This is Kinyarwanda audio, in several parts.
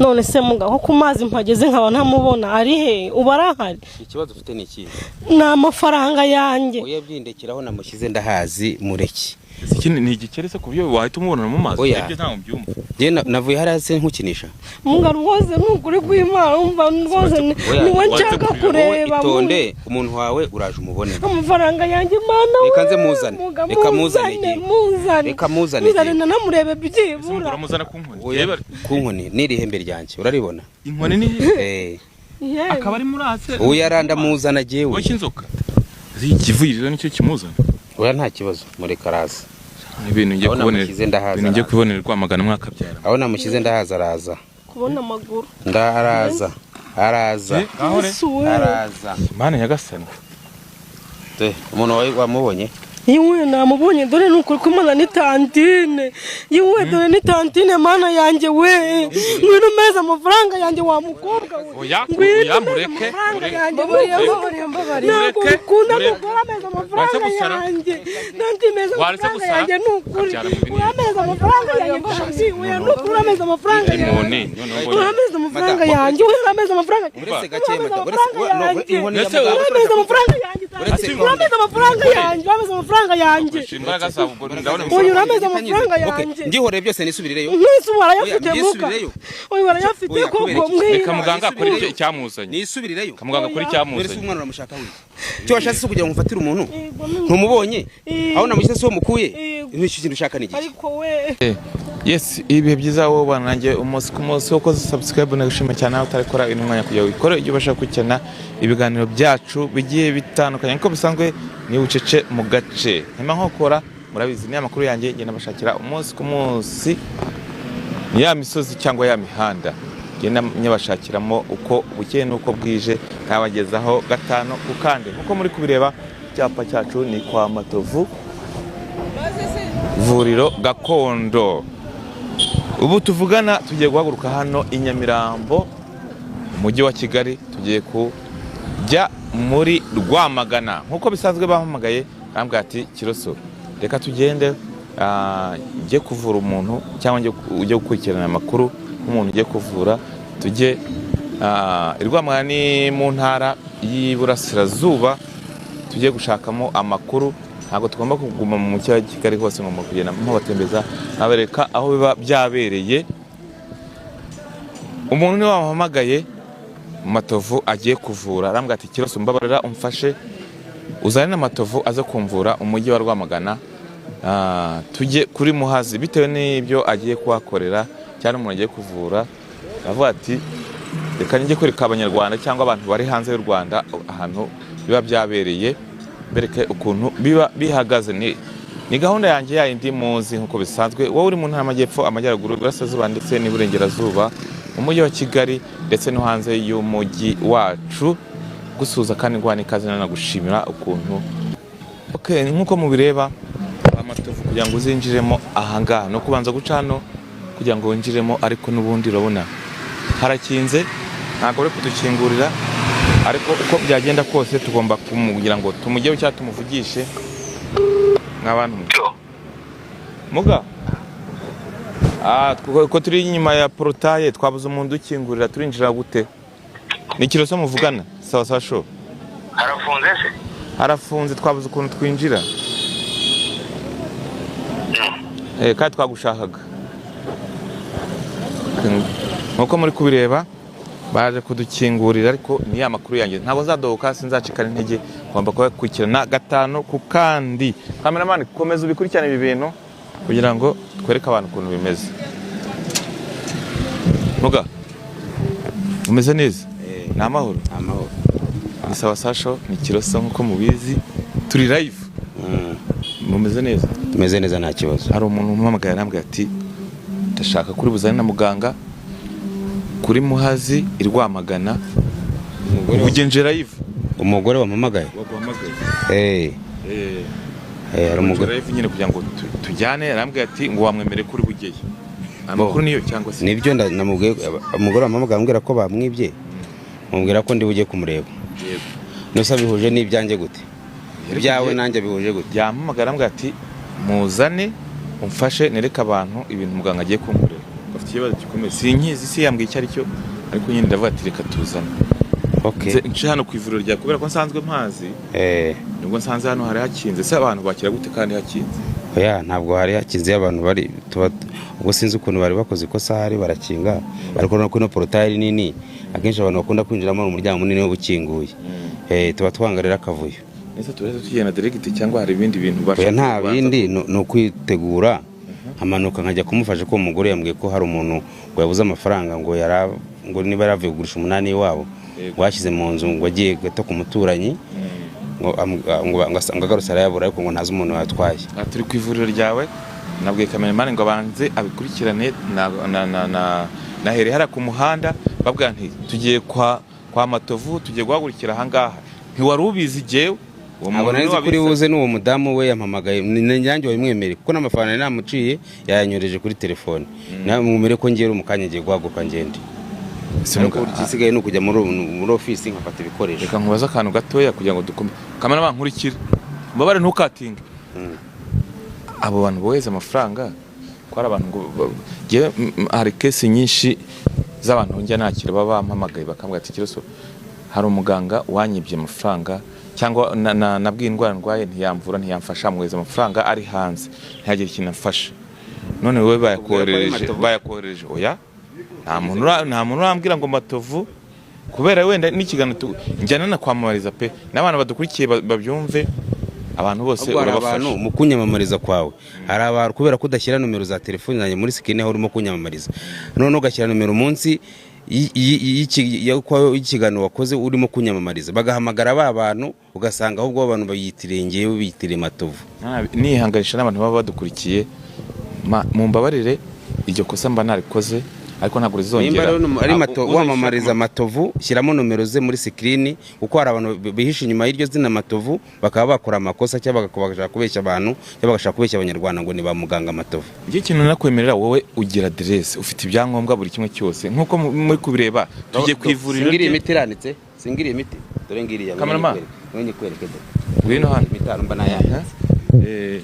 none se mugaho ku mazi mpageze nkaba ntamubona ari he ubarahari ikibazo ufite ni iki n'amafaranga yanjye uyabyindekeraho namushyize ndahazi mureki ikindi ni igikeretse ku byo wahita umubona mu maso ibyo nta mubyumva je navuye haraze nkukinisha munga rwose nukuri kw'Imana umva rwose niwe nshaka kureba itonde umuntu wawe uraje umubone amafaranga yanjye mana reka nze muzane reka muzane namurebe byibura uramuzana ku nkoni ku nkoni n'irihembe ryanjye uraribona inkoni ni akaba ari muri ase uyaranda muzana jewe wowe inzoka zikivurira nicyo kimuzana oya nta kibazo muri karasi ibintu ngiye kubonera Rwamagana mwakabyara aho namushyize ndahaza araza kubona amaguru ndaraza araza Mana nyagasani umuntu wamubonye Yiwe namubonye dore nukuri kumana ni tantine yiwe dore ni tantine mana yanjye we ngwino meza amafaranga yanjye wa mukobwa we oya mureke nakunda gukora meza amafaranga yanjye nanti meza amafaranga yanjye nukuri urameza amafaranga yanjye we nukuri urameza amafaranga yanjye urameza amafaranga yanjye we urameza amafaranga uretse gakemata urameza amafaranga yanjye urameza amafaranga yanjye amafaranga yanjye uyu urameza amafaranga yanjye ngihore byose nisubirireyo nisubira yafite muka uyu barayafite koko reka muganga akora icyo cyamuzanye nisubirireyo kamuganga akora icyamuzanye umwana uramushaka we cyo washatse kugira ngo ufatire umuntu ntumubonye aho namushyize so mukuye n'iki kintu ushaka ni iki ariko we yes ibihe byiza wowe banange umunsi ku munsi uko subscribe nagushima cyane aho utarekora intumwanya kujya wikore ibyo bashaka gukena ibiganiro byacu bigiye bitandukanye nko bisanzwe ni ucece mu gace nyuma nkokora murabizi ni amakuru yanjye ngenda bashakira umunsi ku munsi ya misozi cyangwa ya mihanda ngenda nyabashakiramo uko bukeye nuko bwije kabagezaho gatano kukande nkuko muri kubireba cyapa cyacu ni kwa Matovu vuriro gakondo ubu tuvugana tugiye guhaguruka hano i Nyamirambo umujyi wa Kigali tugiye kujya muri Rwamagana nkuko bisanzwe bahamagaye bambwira ati Kiroso reka tugende ujye kuvura umuntu cyangwa ujye gukurikirana amakuru nk'umuntu ugiye kuvura tujye Rwamagana ni mu ntara y'Iburasirazuba tujye gushakamo amakuru ntabwo tugomba kuguma mu mujyi wa Kigali hose ngo kugenda mubatembeza abereka aho biba byabereye umuntu ni wamuhamagaye Matovu agiye kuvura arambwira ati Kiroso mbabarira umfashe uzane na Matovu aze kumvura umujyi wa Rwamagana tujye kuri Muhazi bitewe n'ibyo agiye kuhakorera cyane umuntu agiye kuvura avuga ati reka njye kwereka abanyarwanda cyangwa abantu bari hanze y'u Rwanda ahantu biba byabereye bereke ukuntu biba bihagaze ni gahunda yanjye yindi muzi nkuko bisanzwe wowe uri mu ntara y'Amajyepfo Amajyaruguru Iburasirazuba ndetse n'Iburengerazuba umujyi wa Kigali ndetse no hanze y'umujyi wacu gusuza kandi ngwani kazi nagushimira ukuntu nkuko mubireba Matovu kugira ngo uzinjiremo ahangaha no kubanza guca hano kugira ngo winjiremo ariko nubundi urabona harakinze ntabwo ari kudukingurira ariko uko byagenda kose tugomba kugira ngo tumujyeho cyangwa tumuvugishe nk'abantu muga ko turi inyuma ya portaye twabuze umuntu ukingurira turinjira gute ni Kiroso muvugana sawa sho harafunze se harafunze twabuze ukuntu twinjira kandi twagushakaga nkuko muri kubireba baje kudukingurira ariko ni ya makuru yanjye ntabwo zadohoka sinzacikana intege ngomba kubakurikirana gatano ku kandi cameraman komeza ubikurikirane ibi bintu kugira ngo twereke abantu ukuntu bimeze muga umeze neza ni amahoro ni sawa sasho ni Kiroso nkuko mubizi turi live mumeze neza tumeze neza nta kibazo hari umuntu umpamagaye arambwira ati ndashaka kuri buzane na muganga kuri Muhazi Rwamagana ugenje live umugore wampamagaye hari umugore live nyine kugira ngo tujyane arambwira ati ngo wamwemere kuri bugeye amakuru niyo cyangwa se nibyo namubwiye umugore wampamagaye ambwira ko bamwibye mubwira ko ndi bujye kumureba yego nusa bihuje n'ibyanjye gute ibyawe nanjye bihuje gute yampamagara ambwira ati muzane umfashe nereka abantu ibintu muganga agiye kumureba bafite ikibazo gikomeye sinkizi si yambwiye icyo ari cyo ariko nyine ndavuga ati reka tuzane nce hano ku ivuriro rya kubera ko nsanzwe mpazi nubwo nsanze hano hari hakinze se abantu bakira gute kandi hakinze oya ntabwo hari hakinze abantu bari ubwo sinzi ukuntu bari bakoze ikosa hari barakinga ariko no kuno portail nini akenshi abantu bakunda kwinjiramo mu muryango munini wo bukinguye tuba twangarira akavuyo ese tureze tugenda direct cyangwa hari ibindi bintu bashaka nta bindi no kwitegura amanuka nkajya kumufasha ko umugore yambwiye ko hari umuntu ngo yabuze amafaranga ngo niba yaravuye kugurisha umunani wabo washyize mu nzu ngo agiye gato ku muturanyi ngo agarutse arayabura ariko ngo ntazi umuntu watwaye turi ku ivuriro ryawe nabwiye kameramani ngo abanze abikurikirane nahere hara ku muhanda babwira nti tugiye kwa Matovu tugiye guhagurikira ahangaha ntiwari ubizi jewe abo nari kuri buze n'uwo mudamu we yampamagaye nanjye wabimwemereye kuko n'amafaranga namuciye yayanyoreje kuri telefone namwumere ko ngera umukanya ngiye guhaguruka ngende isigaye no kujya muri office nkafata ibikoresho reka nkubaza akantu gatoya kugira ngo dukome kamera bankurikire mbabare ntukatinge abo bantu boheza amafaranga ko ari abantu hari kesi nyinshi z'abantu njya nakira baba bampamagaye bakambwira ati kiroso hari umuganga wanyibye amafaranga cyangwa nabwiye indwara ndwaye ntiyamvura ntiyamfasha muweza amafaranga ari hanze ntihagire ikintu afasha none wowe bayakohereje oya nta muntu urambwira ngo Matovu kubera wenda n'ikiganiro njyana na kwamamariza pe n'abantu badukurikiye babyumve abantu bose urabafasha mu kunyamamariza kwawe hari abantu kubera kudashyira nomero za telefone zanjye muri screen aho urimo kunyamamariza none ugashyira nomero munsi y'ikiganiro wakoze urimo kunyamamariza bagahamagara ba bantu ugasanga ahubwo abantu bayitirengeye bitire Matovu nihanganisha n'abantu baba badukurikiye mu mbabarire iryo kosa mba narikoze ariko ntabwo rizongera wamamariza Matovu shyiramo nomero ze muri screen kuko hari abantu bihisha inyuma y'iryo zina Matovu bakaba bakora amakosa cyangwa bagashaka kubeshya abantu cyangwa bagashaka kubeshya abanyarwanda ngo ni ba muganga Matovu ngiye kintu nakwemerera wowe ugira adresse ufite ibyangombwa buri kimwe cyose nkuko muri kubireba tugiye kwivurira ngiri imiti iranditse singiri imiti dore ngiri ya mwenye kwereke ngwino hano mitaro mba nayanze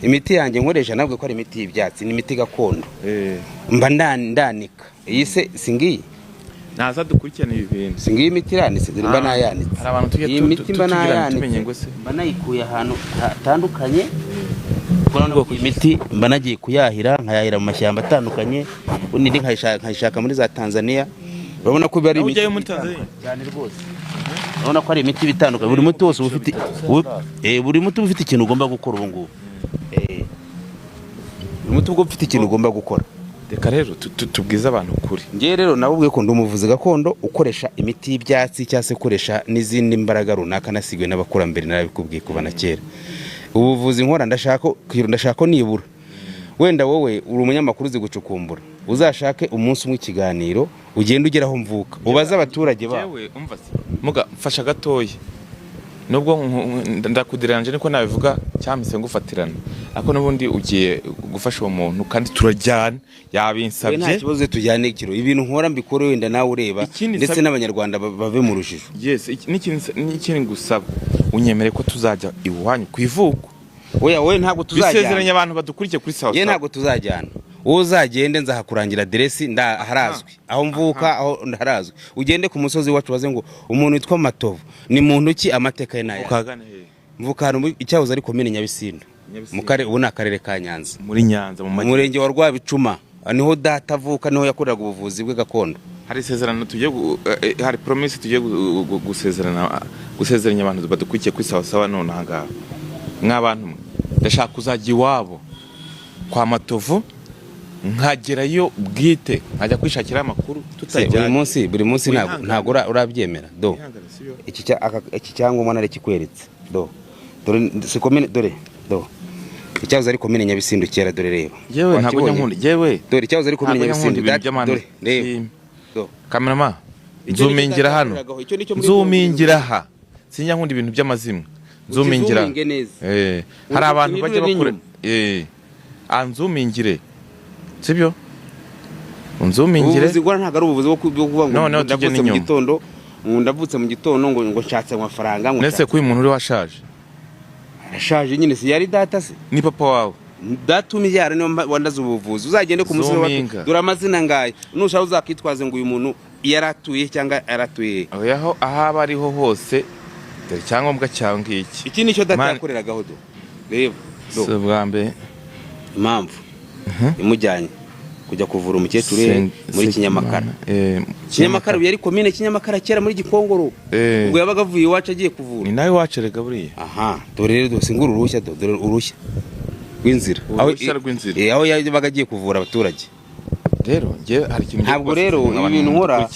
imiti yanjye nkoresha nabwo ko ari imiti y'ibyatsi ni imiti gakondo mba ndanika iyi se singiye naza dukurikirana ibi bintu singiye imiti iranitse mba nayanitse hari abantu iyi miti mba nayanitse mba nayikuye ahantu hatandukanye kuko imiti mba nagiye kuyahira nkayahira mu mashyamba atandukanye undi nkayishaka muri za Tanzania urabona ko bari imiti cyane rwose urabona ko ari imiti bitandukanye buri muti wose buri muti ufite ikintu ugomba gukora ubu ngubu umuti ubwo ufite ikintu ugomba gukora reka rero tubwize abantu kuri ngiye rero nabubwiye ko ndi umuvuzi gakondo ukoresha imiti y'ibyatsi cyangwa se ukoresha n'izindi mbaraga runaka nasigwe n'abakurambere narabikubwiye kuva na kera ubuvuzi nkora ndashaka nibura wenda wowe uri umunyamakuru uzi gucukumbura uzashake umunsi umwe ikiganiro ugenda ugeraho mvuka ubaza abaturage bawe yewe umva muga mfasha gatoya nubwo ndakudiranje niko nabivuga cyamise ngufatirana ako nubundi ugiye gufasha uwo muntu kandi turajyana yabinsabye nta kibazo tujyane ikiro ibintu nkora mbikore wenda nawe ureba ndetse n'abanyarwanda bave mu rujijo yes n'ikindi ngusaba unyemere ko tuzajya iwanyu kwivuko oya ntabwo tuzajyana bisezeranya abantu badukurikiye kuri sawa ye ntabwo tuzajyana uzagende nzahakurangira adresse harazwi aho mvuka aho harazwi ugende ku musozi wacu waze ngo umuntu witwa Matovu ni muntu ki amateka ye nayo ukagana he mvuka hano icyahoze ari komine Nyabisindu mu kare ubu n'akarere ka Nyanza muri Nyanza mu murenge wa Rwabicuma niho data avuka niho yakoreraga ubuvuzi bwe gakondo hari isezerano hari promise tugiye gusezeranya abantu badukurikiye kuri sawa none ahangaha mw'abantu ndashaka kuzajya iwabo kwa Matovu nkagerayo bwite nkajya kwishakira amakuru tutajyana buri munsi ntago urabyemera do iki cyangwa umwana rekikweretse do dore sikomene dore do icyazo ari komine Nyabisindu kera dore reba yewe ntago nyankunda yewe dore icyazo ari komine Nyabisindu dore reba do cameraman nzumingira hano nzumingira ha sinyankunda ibintu by'amazimwe nzumingira hari abantu bajya bakure anzumingire sibyo unzumingire ubuvuzi gwa ntago ari ubuvuzi bwo kuvuga ngo ndavutse mu gitondo ndavutse mu gitondo ngo nshatse amafaranga ngo nese ko uyu muntu uri washaje arashaje nyine si yari data se ni papa wawe datumibyara niyo wandaza ubuvuzi uzagende ku musozi dore amazina ngaye nushaka uzakitwaze ngo uyu muntu yaratuye cyangwa yaratuye aho ahaba ariho hose dore cyangombwa cyangwa iki nicyo datakoreragaho reba so bwambe impamvu imujyanye kujya kuvura umukecuru muri Kinyamakara Kinyamakara yari komine Kinyamakara kera muri Gikongoro ubwo yabaga avuye iwacu agiye kuvura ni nawe wacerega buriya dore rero dose nguru uruhushya dore uruhushya rw'inzira aho yabaga agiye kuvura abaturage rero nge hari ikintu ntabwo rero ibintu nkora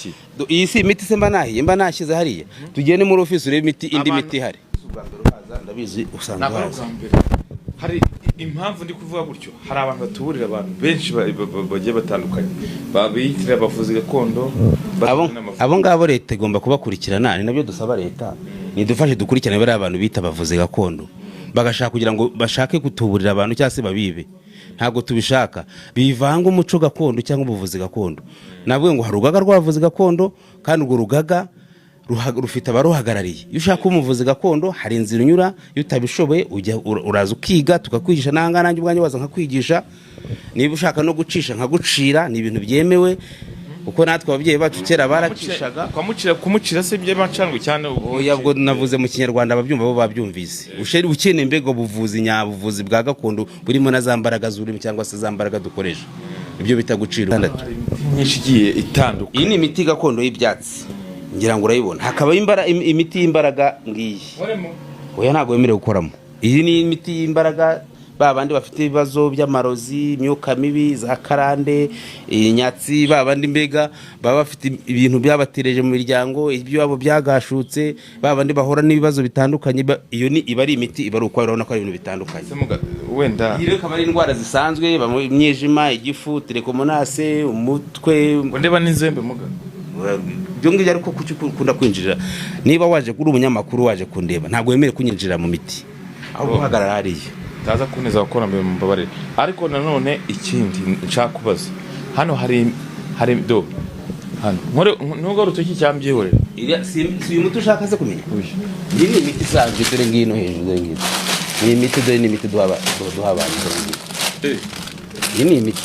iyi si imiti se mba nashyize hariya tugende muri ofisi urebe indi miti ihari ndabizi usanga hari impamvu ndi kuvuga gutyo hari abantu batuburira abantu benshi bagiye batandukanye babitira abavuzi gakondo abo ngabo leta igomba kubakurikirana ni nabyo dusaba leta nidufashe dukurikirane bari abantu bita abavuzi gakondo bagashaka kugira ngo bashake kutuburira abantu cyangwa se babibe ntabwo tubishaka bivanga umuco gakondo cyangwa ubuvuzi gakondo navuga ngo hari urugaga rw'abavuzi gakondo kandi urwo rugaga rufite abaruhagarariye iyo ushaka umuvuzi gakondo hari inzira unyura iyo utabishoboye uraza ukiga tukakwigisha nanga nanjye ubwanjye waza nkakwigisha niba ushaka no gucisha nkagucira ni ibintu byemewe uko natwe ababyeyi bacu kera baracishaga kumucira se bye bacangwe cyane yabwo navuze mu Kinyarwanda ababyumva bo babyumvise usheri ukene mbego buvuzi nyabuvuzi bwa gakondo burimo na zambaraga zurimo cyangwa se zambaraga dukoresha ibyo bitagucira nyinshi giye itandukanye iyi ni imiti gakondo y'ibyatsi ngira ngo urayibona hakaba imiti y'imbaraga ngiyi oya ntago yemerewe gukoramo iyi ni imiti y'imbaraga babandi bafite ibibazo by'amarozi imyuka mibi za karande inyatsi babandi mbega baba bafite ibintu byabatereje mu miryango ibyo abo byagashutse babandi bahora n'ibibazo bitandukanye iyo ni iba ari imiti iba ari uko urabona ko ari ibintu bitandukanye wenda rero akaba ari indwara zisanzwe imyijima igifu telekomonase umutwe ngo ndeba n'inzembe muga byo ngibyo ariko kuki ukunda kwinjira niba waje kuri umunyamakuru waje kundeba ntabwo wemere kunyinjira mu miti aho guhagarara hariya taza kuneza gukora mbere mu babarire ariko nanone ikindi nshaka kubaza hano hari do hano nubwo rutoki cyambyihorera si uyu muti ushaka se kumenya iyi ni imiti isanzwe dore ngino hejuru dore ngino ni imiti dore ni imiti duha abantu iyi ni imiti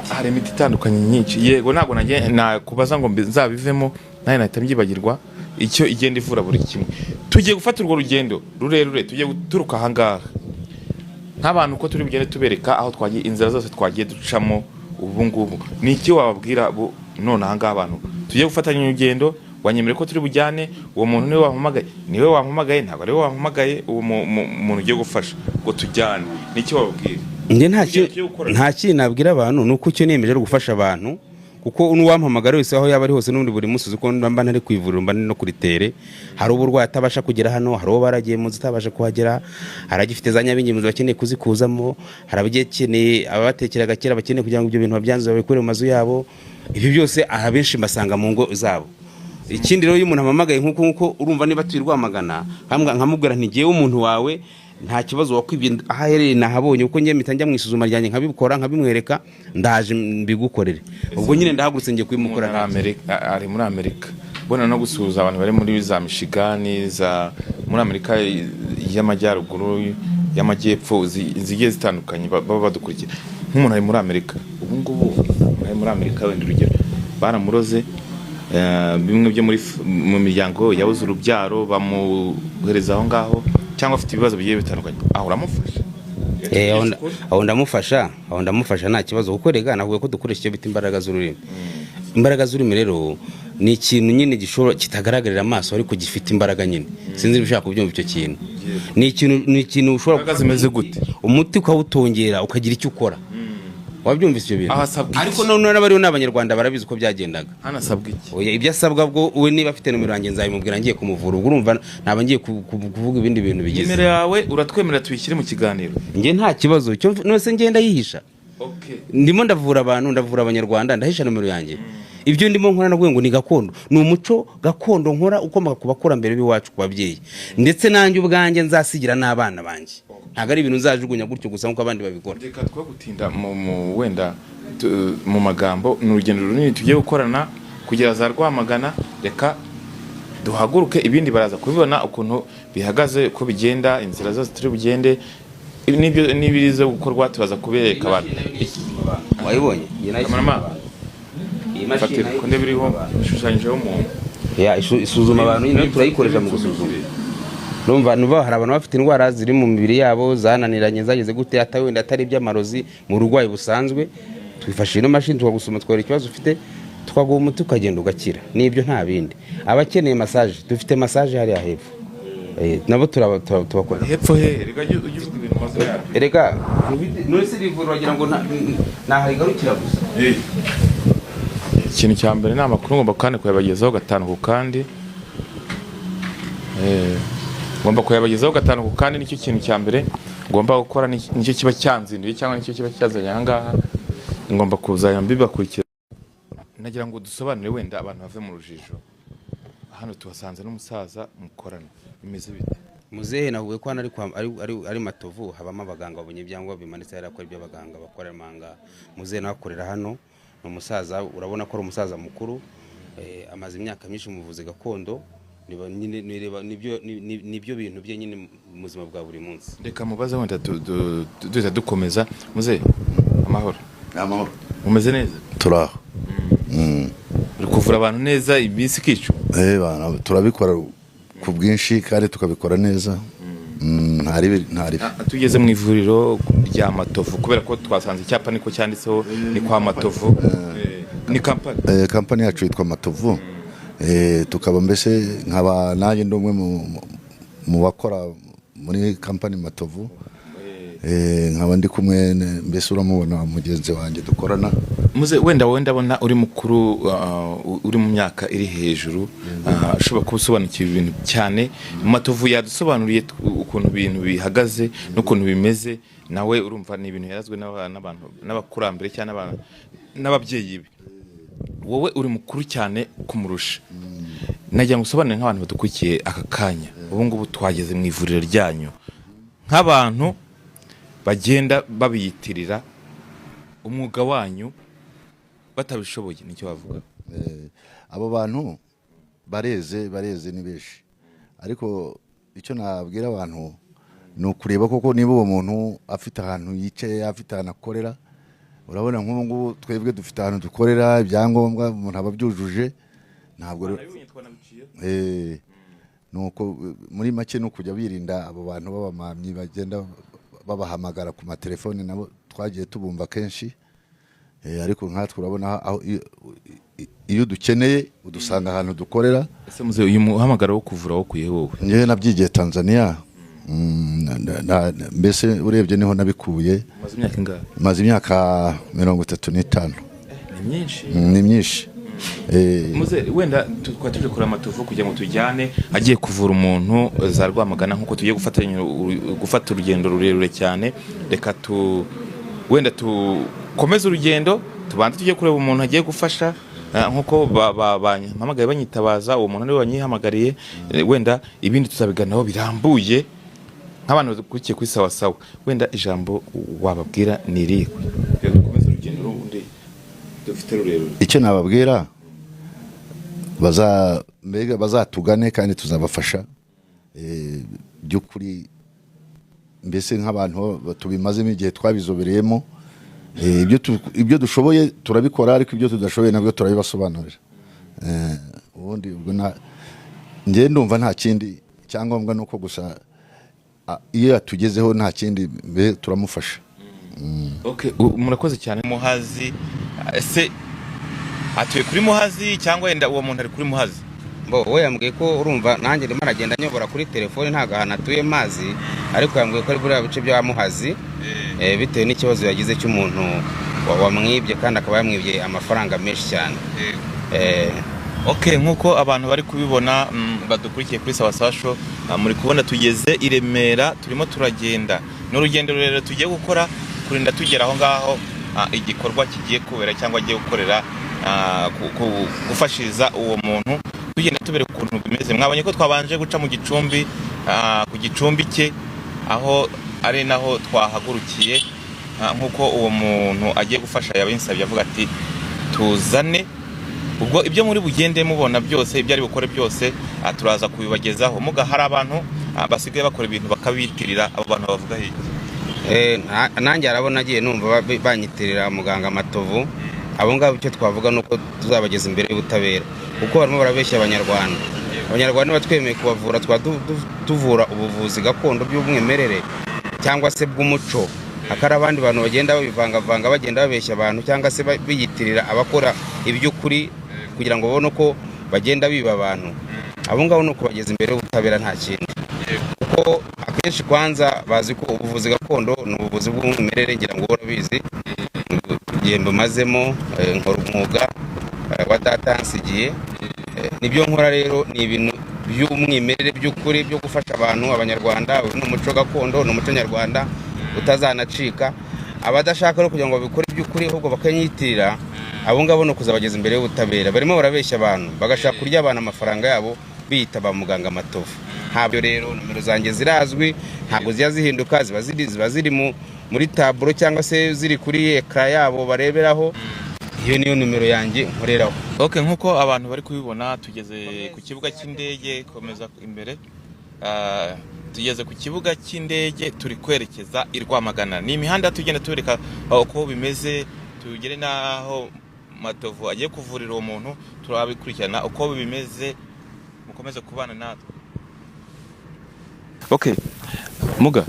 hari imiti itandukanye nyinshi yego ntabwo nakubaza ngo nzabivemo nawe nahita mbyibagirwa icyo igenda ivura buri kimwe tugiye gufata urwo rugendo rurerure tugiye guturuka ahangaha nk'abantu uko turi bugende tubereka aho twagiye inzira zose twagiye ducamo ubu ngubu ni iki wababwira none ahangaha abantu tugiye gufatanya urugendo wanyemere ko turi bujyane uwo muntu niwe wampamagaye ntabwo ari we wampamagaye uwo muntu ugiye gufasha ngo tujyane ni iki wababwira nta kintu nabwira abantu ni uko icyo niyemeje ari gufasha abantu kuko n'uwampamagara wese aho yaba ari hose n'ubundi buri munsi uko mba ntari kwivurira mba no kuri tere hari uburwayi atabasha kugera hano hari uwo baragiye mu nzu atabasha kuhagera hari agifite za nyabingi bakeneye kuzikuzamo hari abakeneye ababatekeraga kera bakeneye kugira ngo ibyo bintu babyanze babikure mu mazu yabo ibyo byose abenshi mbasanga mu ngo zabo ikindi rero iyo umuntu ampamagaye nk'uko urumva niba turi Rwamagana nkamubwira nti ngewe umuntu wawe nta kibazo wakwibye ahereye nahabonye uko ngiye mpita njya mu isuzuma ryanjye nkabikora nkabimwereka ndaje mbigukorere ubwo nyine ndahagurutse ngiye kubimukora ari muri Amerika bona no gusuhuza abantu bari muri za Michigan muri Amerika y'amajyaruguru y'amajyepfo zigiye zitandukanye baba badukurikira nk'umuntu ari muri Amerika ubu ngubu ari muri Amerika wenda urugero baramuroze bimwe byo mu miryango yabuze urubyaro bamuhereza aho ngaho cyangwa afite ibibazo bigiye bitandukanye aho uramufasha aho ndamufasha nta kibazo kuko rega navuga ko dukoresha icyo bita imbaraga z'ururimi rero ni ikintu nyine gishobora kitagaragarira amaso ariko gifite imbaraga nyine sinzi niba ushaka kubyumva icyo kintu ni ikintu ushobora zimeze gute umuti ukawutongera ukagira icyo ukora wabyumvise ibyo bintu ariko none n'abariho n'abanyarwanda barabizi uko byagendaga hanasabwa iki oya ibyo asabwa bwo we niba afite numero yanjye nzabimubwira ngiye kumuvura ubwo urumva naba ngiye kuvuga ibindi bintu bigize nimero yawe uratwemerera tuyishyire mu kiganiro nge nta kibazo cyo nose ngenda yihisha ndimo ndavura abantu ndavura abanyarwanda ndahisha numero yanjye ibyo ndimo nkora navuga ngo ni gakondo ni umuco gakondo nkora ukomoka ku bakurambere b'iwacu ku babyeyi ndetse nanjye ubwanjye nzasigira n'abana banjye ntabwo ari ibintu nzajugunya gutyo gusa nk'uko abandi babikora reka twa gutinda wenda mu magambo ni urugendo runini tugiye gukorana kugera za Rwamagana reka duhaguruke ibindi baraza kubibona ukuntu bihagaze uko bigenda inzira zose turi bugende n'ibyo nibirize gukorwa turaza kubereka abantu wayibonye iyi mashini konde biriho ishushanyijeho umuntu isuzuma abantu nyine turayikoresha mu gusuzuma numva hari abantu bafite indwara ziri mu mibiri yabo zananiranye zageze gute wenda atari iby'amarozi mu urwayi busanzwe twifashishije ino mashini tukagusoma twara ikibazo ufite tukaguha umuti ukagenda ugakira n'ibyo nta bindi abakeneye massage dufite massage hariya hepfo nabo tubakora hepfo rega ujye uvuga ibintu maze rega none se rivura wagira ngo naharigarukira gusa ikintu cya mbere ni amakuru ngomba kandi kuyabagezaho gatanu ku kandi ngomba kuyabagezaho gatanu ku kandi nicyo kintu cya mbere ngomba gukora nicyo kiba cyanzinduye cyangwa nicyo kiba cyazanye aha ngaha ngomba kuzaya mbibakurikira nagira ngo dusobanure wenda abantu bave mu rujijo hano tuhasanze n'umusaza mukorana bimeze bite muzehe nahuye ko hano ari Matovu habamo abaganga babonye ibyangombwa bimanitse hari akora ibyo abaganga bakorera manga muzehe nakorera hano n'umusaza urabona ko ari umusaza mukuru amaze imyaka myinshi mu buvuzi gakondo nibyo bintu bye nyine mu buzima bwa buri munsi reka mubaze wenda duhita dukomeza muzehe amahoro umeze neza turaho uri kuvura abantu neza ibisi kicu turabikora ku bwinshi kandi tukabikora neza ntari tugeze mu ivuriro rya Matovu kubera ko twasanze icyapa niko cyanditseho ni kwa Matovu ni kampani yacu yitwa Matovu tukaba mbese nkaba nanjye ndumwe mu bakora muri kampani Matovu nkaba ndi kumwe mbese uramubona mugenzi wanjye dukorana muze wenda abona uri mukuru uri mu myaka iri hejuru ashobora kubisobanukira ibintu cyane Matovu yadusobanuriye ukuntu ibintu bihagaze n'ukuntu bimeze nawe urumva ni ibintu yarazwe n'abantu n'abakurambere cyane n'ababyeyi be wowe uri mukuru cyane kumurusha nagira ngo usobanure nk'abantu badukurikiye aka kanya ubu ngubu twageze mu ivuriro ryanyu nk'abantu bagenda babiyitirira umwuga wanyu batabishoboye nicyo bavuga abo bantu bareze ni benshi ariko icyo nabwira abantu ni ukureba koko niba uwo muntu afite ahantu yicaye afite ahantu akorera urabona nk'ubu ngubu twebwe dufite ahantu dukorera ibyangombwa umuntu aba abyujuje ntabwo nuko muri make no kujya birinda abo bantu b'abamamyi bagenda babahamagara ku matelefone nabo twagiye tubumva kenshi ariko nkatwe urabona aho iyo dukeneye udusanga ahantu dukorera ese muze uyu muhamagara wo kuvura wo kuye wowe ngewe nabyigiye Tanzania mbese urebye niho nabikuye maze imyaka 35 ni myinshi muze wenda twatuje kuri Matovu kugira ngo tujyane agiye kuvura umuntu za Rwamagana nkuko tugiye gufata urugendo rurerure cyane reka wenda tukomeze urugendo tubanze tujye kureba umuntu agiye gufasha nkuko bampamagaye banyitabaza uwo muntu niwe wanyihamagariye wenda ibindi tuzabiganaho birambuye nk'abantu badukurikiye kuri sawa wenda ijambo wababwira ni irihe dukomeze urugendo rundi dufite rurerure icyo nababwira bazatugane kandi tuzabafasha by'ukuri mbese nk'abantu tubimazemo igihe twabizobereyemo ibyo dushoboye turabikora ariko ibyo tudashoboye nabyo turabibasobanurira ubundi ubwo njye ndumva nta kindi cyangombwa nuko gusa iyo yatugezeho nta kindi turamufasha. Murakoze cyane. Muhazi ese atuye kuri Muhazi cyangwa yenda uwo muntu ari kuri Muhazi? We yambwiye ko urumva nanjye ndimo aragenda nyobora kuri telefone ntago ahantu atuye Mazi, ariko yambwiye ko ari buriya bice bya Muhazi bitewe n'ikibazo yagize cy'umuntu wamwibye kandi akaba yamwibye amafaranga menshi cyane. Nkuko abantu bari kubibona badukurikiye kuri Sawa Show, muri kubona tugeze i Remera, turimo turagenda n'urugendo rurerure tugiye gukora kurinda tugera aho ngaho igikorwa kigiye kubera cyangwa agiye gukorera gufashiriza uwo muntu. Tugenda tubere ukuntu bimeze. Mwabonye ko twabanje guca mu gicumbi ku gicumbi cye aho ari naho twahagurukiye, nkuko uwo muntu agiye gufasha yabinsabye avuga ati tuzane ubwo ibyo muri bugende mubona byose ibyo ari bukore byose turaza kubibagezaho. Muga hari abantu basigaye bakora ibintu bakabitirira, abo bantu bavuga iki? Nanjye arabona agiye numva banyitirira muganga Matovu. Abo ngabo icyo twavuga nuko tuzabageza imbere y'ubutabera, kuko barimo barabeshya abanyarwanda batwemeye kubavura, tuvura ubuvuzi gakondo by'umwimerere cyangwa se bw'umuco. Akari abandi bantu bagenda babivangavanga, bagenda babeshya abantu cyangwa se biyitirira abakora iby'ukuri kugira ngo babone ko bagenda biba abantu. Abo ngabo nuko bageza imbere y'ubutabera nta kindi, kuko akenshi kwanza bazi ko ubuvuzi gakondo ni ubuvuzi bw'umwimerere. Ngira ngo urabizi, igihembo mazemo nkora umwuga wa data yansigiye. Nibyo nkora rero, ni ibintu by'umwimerere by'ukuri byo gufasha abantu, abanyarwanda. Uyu ni umuco gakondo, ni umuco nyarwanda utazanacika. Abadashaka no kugira ngo babikore by'ukuri ahubwo bakanyitirira, abo ngabo no kuzabageza imbere y'ubutabera. Barimo barabeshya abantu bagashaka kurya abantu amafaranga yabo biyita ba muganga Matovu. Ntabyo rero, nomero zanjye zirazwi, ntabwo ziya zihinduka, ziba ziri muri taburo cyangwa se ziri kuri ekara yabo bareberaho. Iyo niyo numero yanjye nkoreraho. Okay, nkuko abantu bari kubibona tugeze ku kibuga cy'indege, komeza imbere. Tugeze ku kibuga cy'indege, turi kwerekeza i Rwamagana. Ni imihanda tugenda tubereka uko bimeze, tugere naho Matovu agiye kuvurira uwo muntu, turabikurikirana uko bimeze. Mukomeze kubana natwe. Okay, Muga,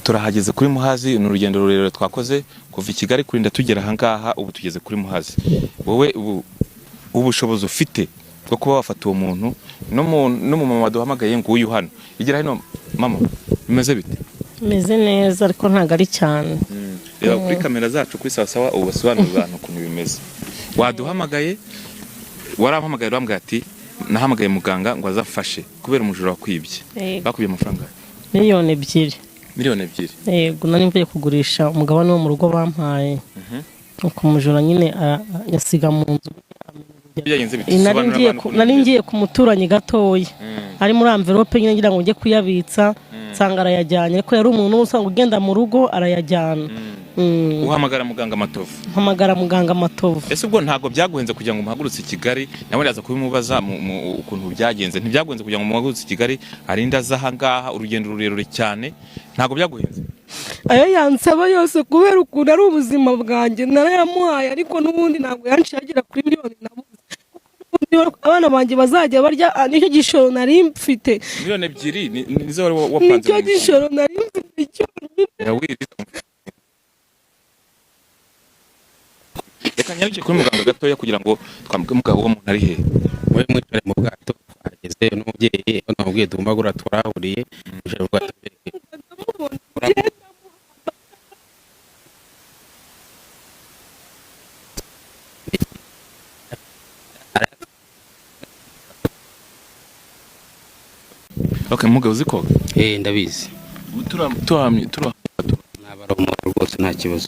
turahageze kuri Muhazi. Ni urugendo rurerure twakoze kuva i Kigali kurinda tugera aha ngaha. Ubu tugeze kuri Muhazi. Wowe ubushobozi ufite bwo kuba wafata uwo muntu n'umumama duhamagaye ngo uyu hano, igira hino mama, bimeze bite? Meze neza ariko ntago ari cyane. Reba kuri kamera zacu kuri sawa ubasobanurira abantu ukuntu bimeze. Waduhamagaye, warampamagaye urambwira ati nahamagaye muganga ngo azafashe kubera umujura wakwibye. Bakubye amafaranga miliyoni 2. Miliyoni 2? Yego, nari mvuye kugurisha umugabane wo mu rugo bampaye. Uko umujura nyine yasiga mu nzu. Nari ngiye ku muturanyi gatoya, ari muri envelope nyine ngira ngo njye kuyabitsa, nsanga arayajyanye. Ariko yari umuntu usanga ugenda mu rugo arayajyana. Uhamagara muganga Matovu? Mpamagara muganga Matovu. Ese ubwo ntago byaguhenze kugira ngo muhagurutse i Kigali? Nawe yaza kubimubaza ukuntu byagenze. Ntibyaguhenze kugira ngo muhagurutse i Kigali arinda za hangaha urugendo rurerure cyane? Ntago byaguhenze? Ayo yansaba yose kubera ukuntu ari ubuzima bwanjye narayamuhaye, ariko n'ubundi ntabwo yanshagira kuri miliyoni nabuze. Abana banjye bazajya barya, nicyo gishoro nari mfite. Miliyoni 2 nizo wari wapanze? Nicyo gishoro nari mfite. Reka nyarike kuri muganga gatoya kugira ngo twambwe mugabo wo muntu ari he. Wowe mwitare mu bwato ageze n'umubyeyi namubwiye dumbagura turahuriye uje vuga Okay, mugabo uzi koga? Ndabizi. Nabara umuntu rwose nta kibazo.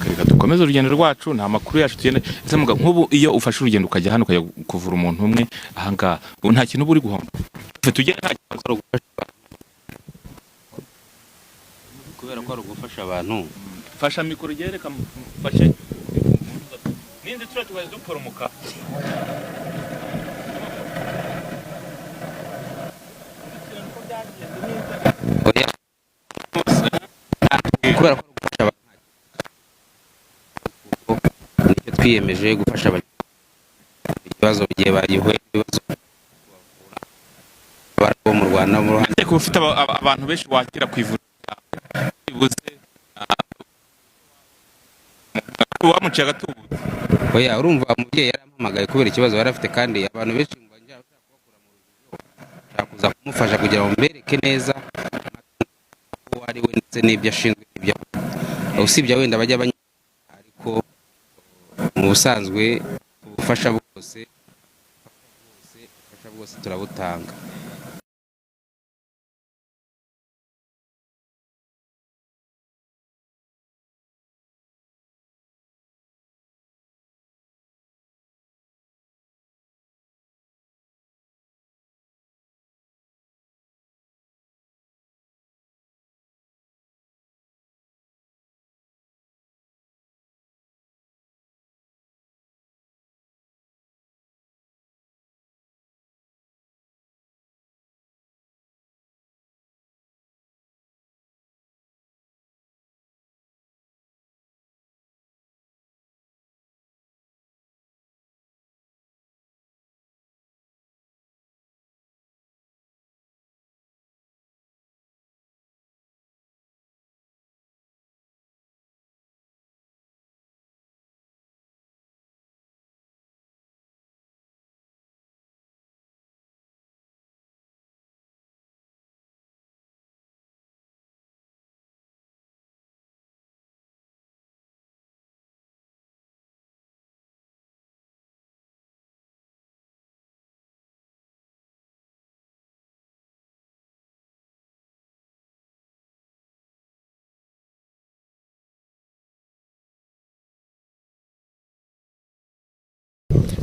Reka dukomeze urugendo rwacu, nta makuru yacu tugenda. Ese muga nk'ubu iyo ufashe urugendo ukajya hano ukajya kuvura umuntu umwe aha ngaha, ubu nta kintu buri guhomba? Tugende nta kibazo kubera ko ari ugufasha abantu. Fasha mikoro gereka mfashe ninde turatwaye duporomoka. Kubera ko gufasha abantu nicyo twiyemeje, gufasha ibibazo bigiye barihuye, ibibazo bo mu Rwanda mu ruhande ko ufite abantu benshi wakira kwivura bibuze wamuciye agatubuze. Oya, urumva umubyeyi yarampamagaye kubera ikibazo yari afite, kandi abantu benshi ngo njya bashaka kubakura mu rujijo, nshaka kuza kumufasha kugira ngo mbereke neza uwo ari we ndetse n'ibyo ashinzwe n'ibyo usibye wenda bajya ariko mu busanzwe ubufasha bwose turabutanga.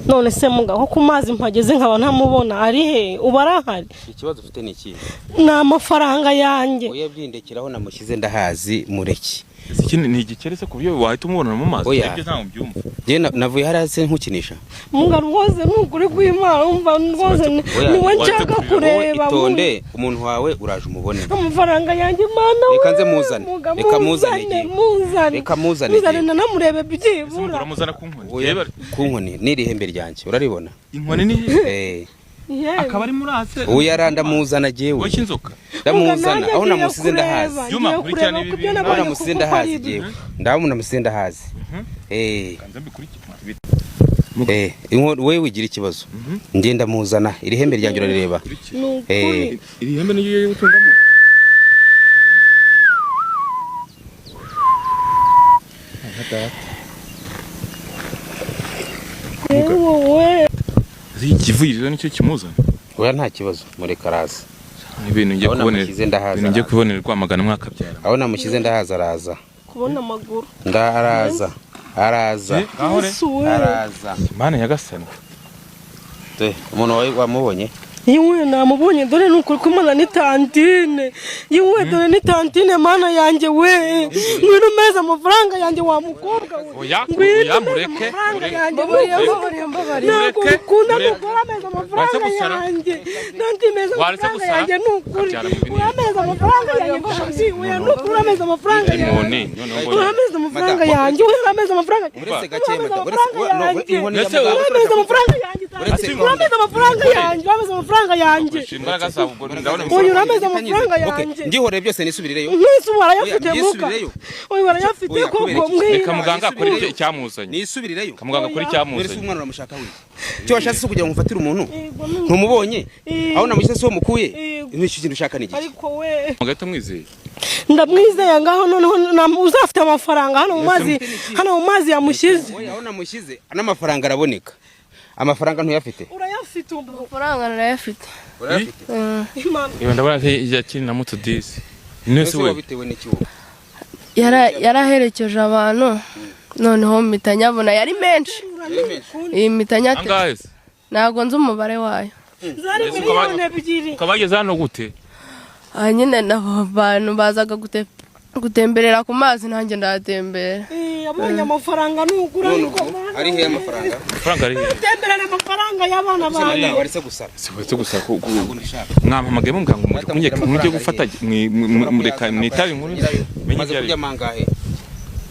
none se mugaho ku mazi mpageze nkaba ntamubona ari he uba arahari ikibazo ufite ni iki ni amafaranga yanjye oya byindekeraho namushyize ndahazi mureke ikindi ni igikeretse ku byo wahita umubona mu mazi ibyo ntaho mbyumva je navuye haraze nkukinisha munga rwose nukuri kw'Imana umva rwose niwe nshaka kureba itonde umuntu wawe uraje umubone amafaranga yanjye mana reka nze muzane reka muzane namurebe byibura uramuzana ku nkoni ku nkoni n'iri hembe ryanjye uraribona inkoni ni akaba ari muri ase ubu yaranda muzana jewe w'inzoka ndamuzana aho namusize ndahazi yuma kurikirana ibi bintu aho namusize ndahazi jewe ndabona namusize ndahazi wewe wigira ikibazo ngenda muzana iri hembe ryanjye urareba iri hembe niyo yutungamo ikivuriro nicyo kimuzana oya nta kibazo mureka araza ibintu ngiye kubonera Rwamagana mwakabyara aho namushyize ndahaza araza kubona amaguru araza Imana nyagasani umuntu wawe wamubonye Yiwe namubonye dore nukuri kumana ni tantine yiwe dore ni tantine mana yanjye we ngwino meza amafaranga yanjye wa mukobwa we mureke ntabwo ukunda gukora meza amafaranga yanjye nanti meza amafaranga yanjye nukuri urameza amafaranga yanjye ngozi we nukuri urameza amafaranga yanjye urameza amafaranga yanjye we urameza amafaranga uretse gakemba urameza amafaranga yanjye urameza amafaranga yanjye amafaranga yanjye uyu urameze amafaranga yanjye ngihore byose nisubirireyo mwese warayafite muka uyu warayafite koko reka muganga akora icyo cyamuzanye nisubirireyo kamuganga akora icyamuzanye mwese umwana uramushaka we cyo washatse kugira ngo mfatire umuntu ntumubonye aho namushyize so mukuye n'icyo kintu ushaka niki ariko we mugahita mwizeye ndamwizeye ngaho noneho uzafite amafaranga hano mu mazi yamushyize aho namushyize n'amafaranga araboneka amafaranga ntuyafite urayafite amafaranga narayafite iyo ndabona yakiri na muto disi nese we bitewe n'ikiwo yaraherekeje abantu noneho mitanyabona yari menshi iyi mitanyate ntago nzi umubare wayo zari miliyoni 2 kabageze hano gute nyine nabo bantu bazaga gutemberera ku mazi nanjye ndatembera abonye amafaranga nugura ari he amafaranga ari he temberera amafaranga y'abana bana waretse gusara siwetse gusara mwampamagaye mu muganga mujye gufata mureka nitabe inkuru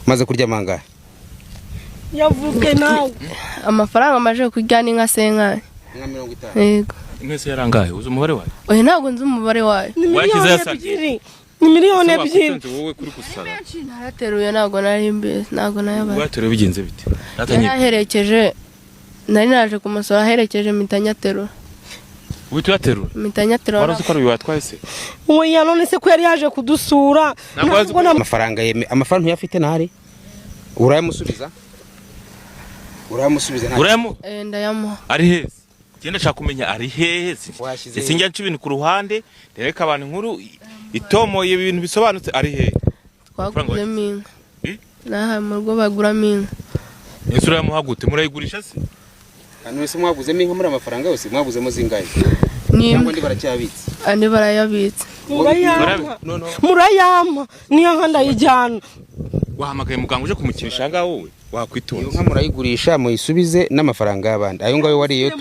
maze kurya mangahe yavuge nawe amafaranga amaje kurya ni nka senkari nka 50 yego mwese yarangaye uzi umubare wayo oya ntago nzi umubare wayo wakize yasabye ni miliyoni 2 wowe kuri gusara narateruye ntago nari mbizi ntago nayabaye wateruye bigenze bite yaraherekeje nari naje kumusora aherekeje mitanyaterura Witu yaterura mitanyaterura warazi ko ari watwaye se oya none se ko yari yaje kudusura amafaranga amafaranga yafite nahari urayamusubiza ndayamuha ari heza genda shaka kumenya ari heza sinjya nca ibintu ku ruhande reka abantu inkuru itomoye ibintu bisobanutse ari he twaguzemo inka naha mu rugo baguramo inka ese urayamuha gute murayigurisha se hano wese mwaguzemo inka muri amafaranga yose mwaguzemo zingahe cyangwa ndi baracyabitse andi barayabitse murayampa niyo nka ndayijyana wahamagaye muganga uje kumukinisha ngaho wowe wakwitonda iyo nka murayigurisha muyisubize n'amafaranga y'abandi ayo ngayo wariye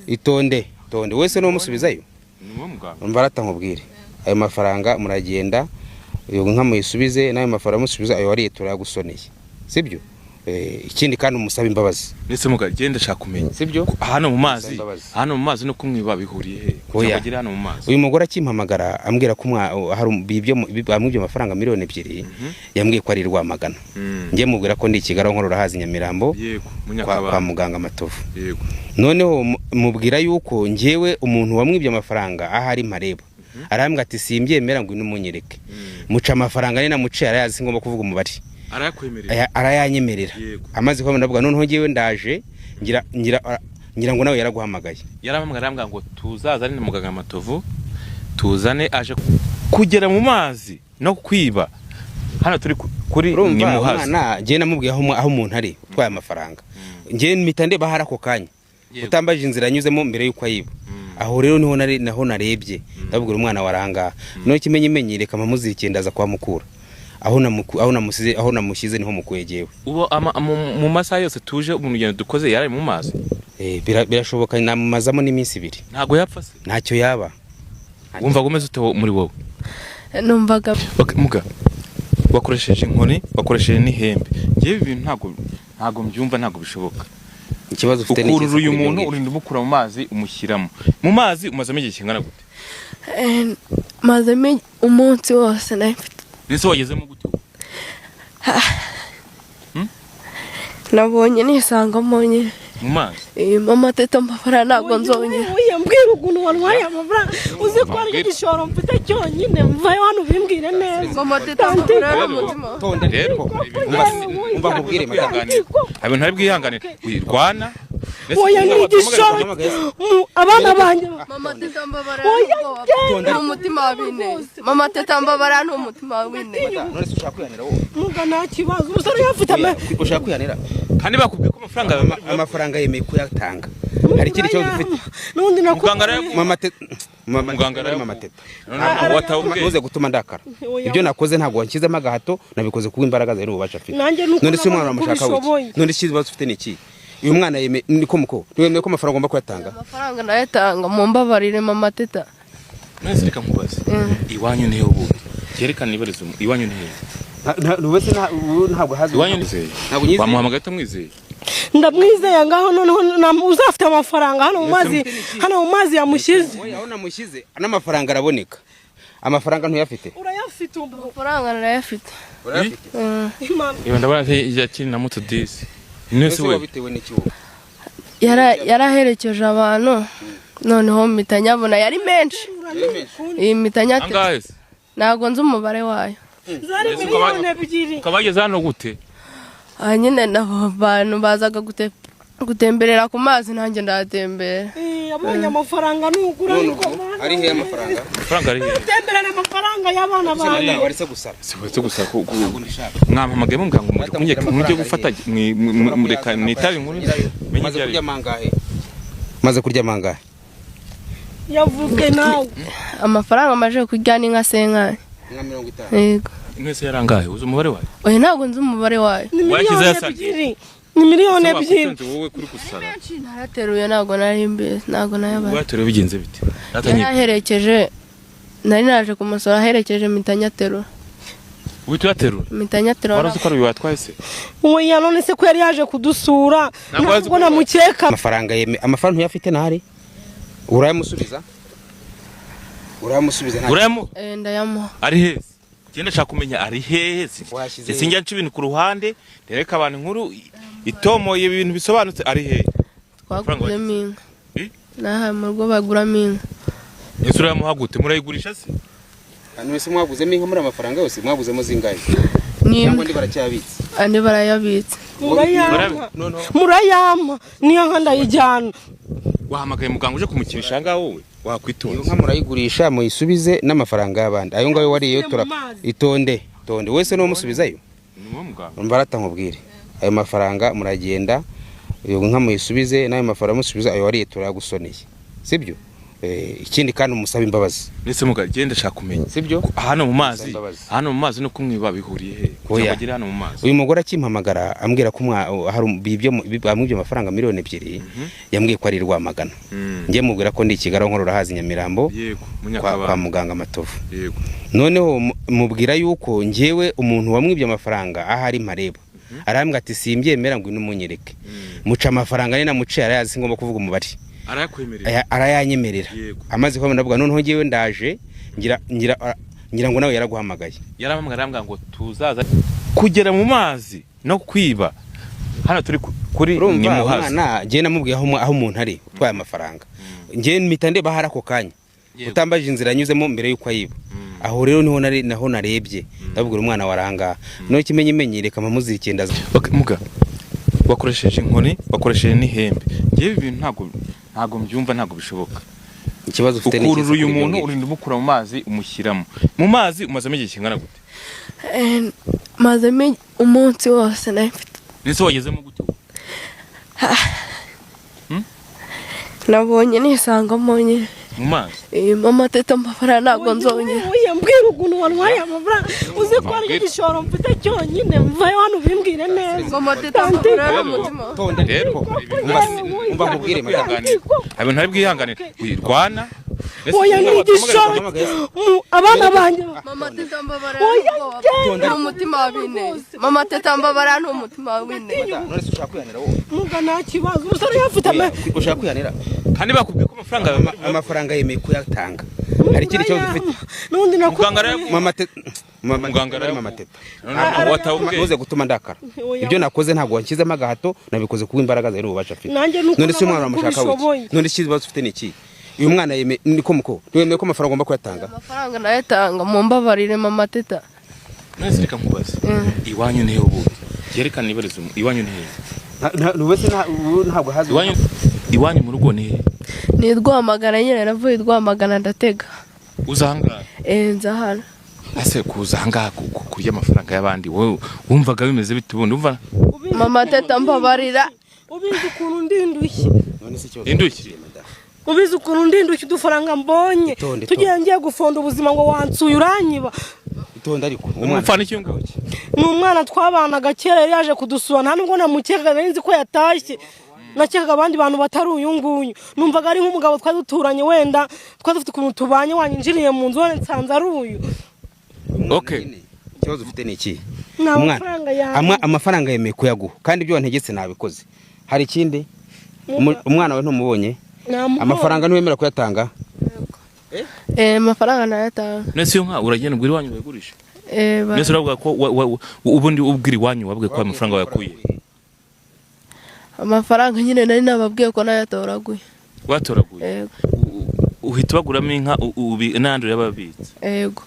itonde wese no musubizayo mbarata nkubwire ayo mafaranga muragenda iyo nka muyisubize n'ayo mafaranga musubiza ayo wariye turagusoneye sibyo ikindi kandi umusaba imbabazi nese mugagenda shaka kumenya sibyo hano mu mazi no kumwiba bihuriye he cyangwa hano mu mazi uyu mugore akimpamagara ambwira ko hari bibyo amafaranga miliyoni 2 yambwiye ko ari Rwamagana ngiye mubwira ko ndi Kigali nkorora hazi Nyamirambo kwa muganga Matovu noneho mubwira yuko ngewe umuntu wamwibye amafaranga ahari Mareba arambwa ati simbyemera ngo inumunyereke muca amafaranga ni namuciye arayazi ngomba kuvuga umubare arayanyemerera amaze ko ndavuga noneho ngewe ndaje ngira ngo nawe yaraguhamagaye arambwa ngo tuzazane muganga Matovu tuzane aje kugera mu mazi no kwiba hano turi kuri ni muhazi je namubwiye aho umuntu ari twaye amafaranga ngiye mpita ndeba hari ako kanya utambaje inzira anyuzemo mbere yuko ayiba aho rero naho narebye ndabwira umwana waranga no kimenye reka mamuzirikiye ndaza kwa mukura aho namushyize niho mukwegewe ubo mu masaha yose tuje mu rugendo dukoze yari mu mazi birashoboka namumazamo n'iminsi 2 ntago yapfa se ntacyo yaba wumva gomeze ute muri wowe numvaga muga wakoresheje inkoni wakoresheje n'ihembe ngiye ibintu ntago mbyumva ntago bishoboka ikibazo ufite n'iki ukurura uyu muntu urinda umukura mu mazi umushyiramo mu mazi umazamo igihe kingana gute mazemo umunsi wose nafite nese wagezemo gute nabonye nisangamo nyine mu mazi mama teta mbafara ntabwo nzongera mbwira ukuntu wanwaye amafaranga uzi ko ari igishoro mfite cyonyine mvayo hano ubimbwire neza mama teta mbafara umutima tonda rero umva nkubwire abantu ntari bwihangane wirwana oya ni igishoro abana banjye mama teta mbafara n'umutima w'abine mama teta mbafara n'umutima w'abine none se ushaka kwihanira wowe muga nta kibazo umusore yafite ushaka kwihanira kandi bakubwiye ko amafaranga yemeye kuyatanga hari ikindi kibazo ufite n'undi muganga rero mama teta uze gutuma ndakara ibyo nakoze ntabwo wanshyizemo agahato nabikoze kuko imbaraga zari ubasha afite none se umwana wamushaka wiki none se ikibazo ufite niki uyu mwana yemeye niko muko yemeye ko amafaranga ngomba kuyatanga amafaranga ndayatanga mu mbabarire mama teta nese reka nkubaze iwanyu nihe ubu cyerekana ibarizo iwanyu nihe nubese ntabwo hazi iwanyu nize bamuhamagaye tamwizeye ndamwizeye ngaho noneho uzafite amafaranga hano mu mazi yamushyize aho namushyize n'amafaranga araboneka amafaranga ntuyafite urayafite amafaranga narayafite iyo ndabona yakiri na muto disi nese we bitewe n'ikiwo yaraherekeje abantu noneho mitanyabona yari menshi iyi mitanyate ntabwo nzi umubare wayo zari miliyoni 2 kabageze hano gute nyine nabo bantu bazaga gutemberera ku mazi nanjye ndatembera abonye amafaranga nugura ari he amafaranga ari he gutemberana amafaranga y'abana bana baretse gusara sibetse gusara mwampamagaye mu ngango mujye gufata mureka nitabe inkuru maze kurya mangahe yavuze nawe amafaranga amaje kurya ni nka senkani nka 50 yego mwese yarangaye uzi umubare wayo oya ntabwo nzi umubare wayo washyize yasanze ni miliyoni 2 wowe kuri gusara narateruye ntabwo nari mbere ntabwo nayabaye wateruye bigenze bite yaraherekeje nari naje kumusora aherekeje mitanyaterura witwaterura mitanyaterura warazi ko ari watwaye se oya none se ko yari yaje kudusura ntabwo namukeka amafaranga ntuyafite ntari urayamusubiza ndayamuha ari he genda shaka kumenya ari hehe ese njya nca ibintu ku ruhande reka abantu inkuru itomoye ibintu bisobanutse ari hehe twaguramo inka naha mu rugo baguramo inka ese urayamuha gute murayigurisha se mwese mwaguzemo inka muri amafaranga yose mwaguzemo zingahe cyangwa ndi baracyabitse andi barayabitse murayama niyo nka ndayijyana wahamagaye muganga uje kumukirisha ngaho wowe wakwitonze inka murayigurisha muyisubize n'amafaranga y'abandi ayo ngayo wariye itonde wese no musubizayo mbarata nkubwire ayo mafaranga muragenda iyo nka muyisubize n'ayo mafaranga musubiza ayo wariye turagusoneye sibyo ikindi kandi umusaba imbabazi nese mugagenda shaka kumenya sibyo hano mu mazi no kumwiba bihuriye he kugira hano mu mazi uyu mugore akimpamagara ambwira ko hari ibyo mafaranga miliyoni 2 yambwiye ko ari Rwamagana ngiye mubwira ko ndi Kigali nkorora hazi Nyamirambo kwa muganga Matovu noneho mubwira yuko ngewe umuntu wamwibye amafaranga ahari Mareba arambwa ati simbyemera ngo inumunyereke muca amafaranga ni namuce arayazi ngomba kuvuga umubare arayanyemerera amaze ko ndavuga noneho ngewe ndaje ngira ngo nawe yaraguhamagaye yaramamagara ngo tuzaza kugera mu mazi no kwiba hano turi kuri ni muhazi ngiye namubwiye aho umuntu ari utwaye amafaranga ngiye mpita ndeba hari ako kanya utambaje inzira anyuzemo mbere yuko ayiba aho rero naho narebye ndabwira umwana waranga no kimenye reka mamuzirikiye ndaza muga wakoresheje inkoni wakoresheje n'ihembe ngiye ibintu ntago mbyumva ntago bishoboka ikibazo ufite n'iki ukurura uyu muntu urinda umukura mu mazi umushyiramo mu mazi umazemo igihe kingana gute mazemo umunsi wose nafite nese wagezemo gute nabonye nisangamo nyine mu mazi mama teta mbabara ntabwo nzongera mbwira ukuntu wantwaye amafaranga uzi ko ari igishoro mfite cyonyine mvayo hano ubimbwire neza mama teta mbabara n'umutima rero umva nkubwire madame abantu ntari bwihanganire wirwana oya ni igishoro abana banjye mama teta mbabara n'umutima w'ineza mama teta mbabara n'umutima w'ineza none se ushaka kwihanira wowe muga nta kibazo umusore yafite ushaka kwihanira kandi bakubwiye ko amafaranga yemeye kuyatanga hari ikindi kibazo ufite n'undi mama teta uze gutuma ndakara ibyo nakoze ntabwo wanshyizemo agahato nabikoze kuko imbaraga zawe n'ububasha afite none se umwana uramushaka wiki none se ikibazo ufite ni iki uyu mwana yemeye niko muko wemeye ko amafaranga ugomba kuyatanga amafaranga nayatanga mu mbabarire mama teta none reka nkubaze iwanyu nihe ubu yerekana ibarizo iwanyu nihe ntabwo hazi iwanyu mu rugo nihe ni Rwamagana nyine navuye Rwamagana ndatega uzahanga nzahana ase kuzanga kurya amafaranga y'abandi wowe wumvaga bimeze bite ubundi umva mama teta mbabarira ubizi ukuntu ndindushye none se ikibazo indushye ubizi ukuntu ndindushye udufaranga mbonye tugiye ngiye gufonda ubuzima ngo wansuye uranyiba itonda ariko umufana icyungo ni umwana twabanaga kera yari yaje kudusura nta nubwo namukekaga nari nzi ko yatashye nakekaga abandi bantu batari uyu nguyu numvaga ari nk'umugabo twari duturanye wenda twari dufite ukuntu tubanye wanyinjiriye mu nzu wenda nsanze ari uyu okay ikibazo ufite ni iki amafaranga yemeye kuyaguha kandi ibyo wantegetse nabikoze hari ikindi umwana we ntumubonye amafaranga ntiwemera kuyatanga amafaranga nayatanga nese yo nka uragenda ubwira iwanyu bayigurisha nese uravuga ko ubundi ubwira iwanyu wabwiye ko amafaranga wayakuye amafaranga nyine nari nababwiye ko nayatoraguye watoraguye uhita baguramo inka n'andi urababitse yego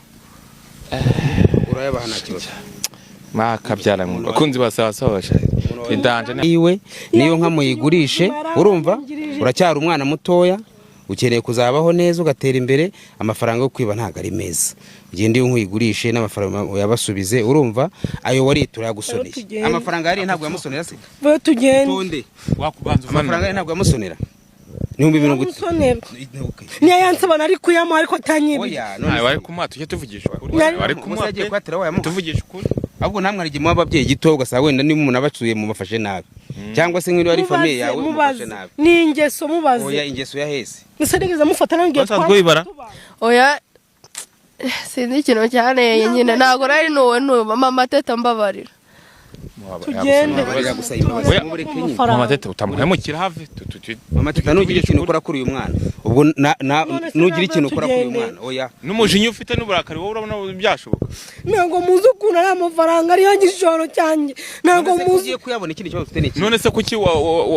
urayabaha nta kibazo makabyara mu bakunzi basaba bashaka idanje iwe niyo nka muyigurishe urumva uracyari umwana mutoya ukereye kuzabaho neza ugatera imbere amafaranga yo kwiba ntago ari meza ugende iyo nkuyigurishe n'amafaranga yabasubize urumva ayo wari turagusoneye amafaranga yari ntabwo yamusonera se bo tugende tonde wakubanza amafaranga yari ntabwo yamusonera nihumbi ibintu gute niya yansabana ari kuyama ariko atanyibi wari kumwa tujye tuvugisha wari kumwa tuvugisha ukuri ahubwo namwe ari gimo ababyeyi gito ugasaba wenda niba umuntu abatuye mu bafashe nabi cyangwa se nk'iri ari famille yawe mufashe nabi ni ingeso mubaze oya ingeso ya hese nisanigeza mufata nangiye twibara oya sinzi ikintu cyane nyine ntago nari nuwe mama teta mbabarira tugende mama teta utamuhemukira have mama teta nugira ikintu ukora kuri uyu mwana ubwo nugira ikintu ukora kuri uyu mwana oya n'umujinya ufite n'uburakari wowe urabona byashoboka ntago muzi ukuntu ari amafaranga ariyo gishoro cyanjye ntago muzi ugiye kuyabona ikindi cyo ufite n'iki none se kuki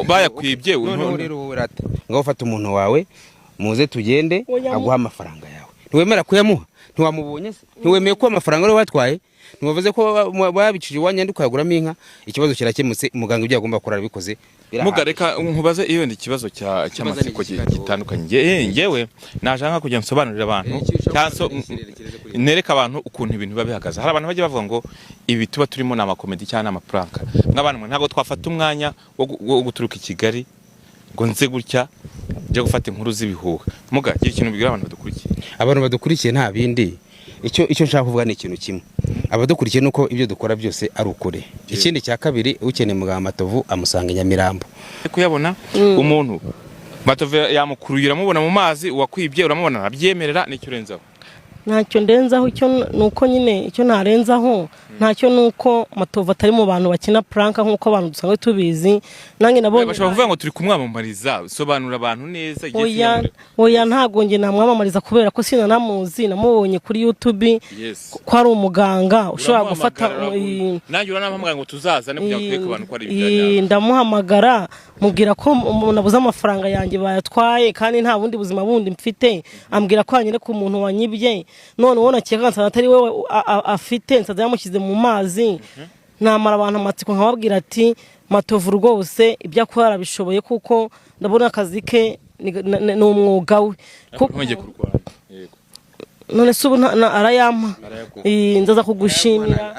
bayakwibye rero wowe rata ngaho ufata umuntu wawe muze tugende aguha amafaranga yawe ntiwemera kuyamuha ntiwamubonye se ntiwemeye ko amafaranga ari watwaye ntiwavuze ko babicije iwanyu ukayaguramo inka ikibazo kirakemutse umuganga ibyo agomba gukora arabikoze mugareka nkubaze iyo ndi kibazo cy'amatsiko gitandukanye ngewe nashaka kujya nsobanurira abantu cyaso nereka abantu ukuntu ibintu biba bihagaze hari abantu bajye bavuga ngo ibi tuba turimo na amakomedi cyangwa n'amapranka nk'abantu ntabwo twafata umwanya wo guturuka i Kigali ngo nze gutya je gufata inkuru z'ibihuha mugagira ikintu bigira abantu badukurikiye nta bindi icyo nshaka kuvuga ni ikintu kimwe abadukurikiye nuko ibyo dukora byose ari ukuri ikindi cya kabiri ukeneye muganga Matovu amusanga Nyamirambo kuyabona umuntu Matovu yamukuruyira mubona mu mazi wakwibye uramubona abyemerera nicyo urenzaho ntacyo ndenzaho icyo nuko nyine icyo narenzaho ntacyo nuko Matovu atari mu bantu bakina prank nkuko abantu dusanzwe tubizi nange nabonye bashobora kuvuga ngo turi kumwamamariza sobanura abantu neza oya ntago nge namwamamariza kubera ko sina namuzi namubonye kuri YouTube ko ari umuganga ushobora gufata nanjye uranamuhamagara ngo tuzazane kugira ngo abantu ko ari ibijyanye ndamuhamagara mubwira ko nabuze amafaranga yanjye bayatwaye kandi nta bundi buzima bundi mfite ambwira ko yanyere ku muntu wanyibye none ubona kiganza atari wewe afite nsaza yamushyize mu mazi namara abantu amatsiko nkababwira ati Matovu rwose ibyo akora arabishoboye kuko ndabona akazi ke ni umwuga we none se ubu arayampa nzaza kugushimira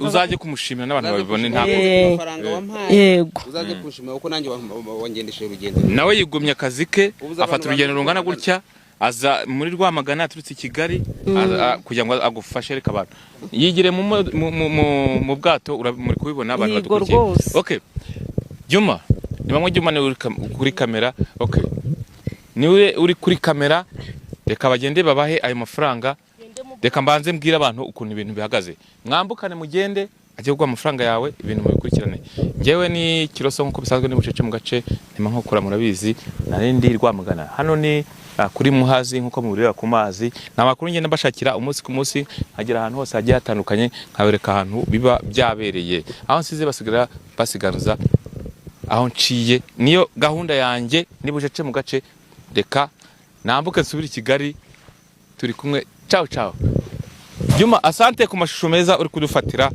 uzaje kumushimira n'abantu babibone ntabwo yego uzaje kunshimira uko nanjye wangendesheje urugendo nawe yigumye akazi ke afata urugendo rungana gutya aza muri Rwamagana aturutse i Kigali kugira ngo agufashe reka abantu yigire mu bwato muri kubibona abantu badukurikiye okay Juma nimwe Juma ni kuri kamera okay niwe uri kuri kamera reka bagende babahe ayo mafaranga reka mbanze mbwira abantu ukuntu ibintu bihagaze mwambukane mugende agiye kugwa amafaranga yawe ibintu mubikurikirane ngewe ni Kiroso nkuko bisanzwe ni bucece mu gace nima nkokora murabizi narindi Rwamagana hano ni kuri Muhazi nkuko murira ku mazi namakuru ngenda mbashakira umunsi ku munsi hagira ahantu hose hagiye hatandukanye nkabereka ahantu biba byabereye aho nsize basiganuza aho nciye niyo gahunda yanjye ni bucece mu gace reka nambuke nsubira i Kigali turi kumwe ciao Juma asante ku mashusho meza uri kudufatira